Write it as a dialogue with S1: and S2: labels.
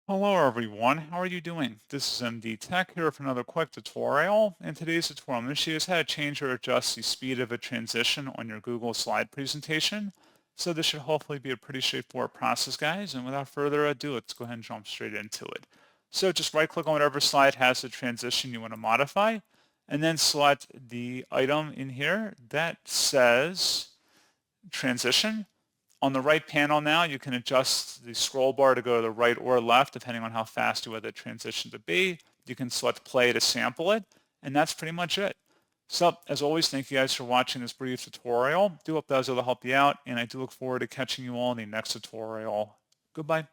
S1: Hello everyone, how are you doing? This is MD Tech here for another quick tutorial. In today's tutorial, I'm going to show you how to change or adjust the speed of a transition on your Google slide presentation. So this should hopefully be a pretty straightforward process, guys. And without further ado, let's go ahead and jump straight into it. So just right click on whatever slide has the transition you want to modify, and then select the item in here that says transition. On the right panel now, you can adjust the scroll bar to go to the right or left, depending on how fast you want the transition to be. You can select play to sample it, and that's pretty much it. So, as always, thank you guys for watching this brief tutorial. Do hope that was able to help you out, and I do look forward to catching you all in the next tutorial. Goodbye.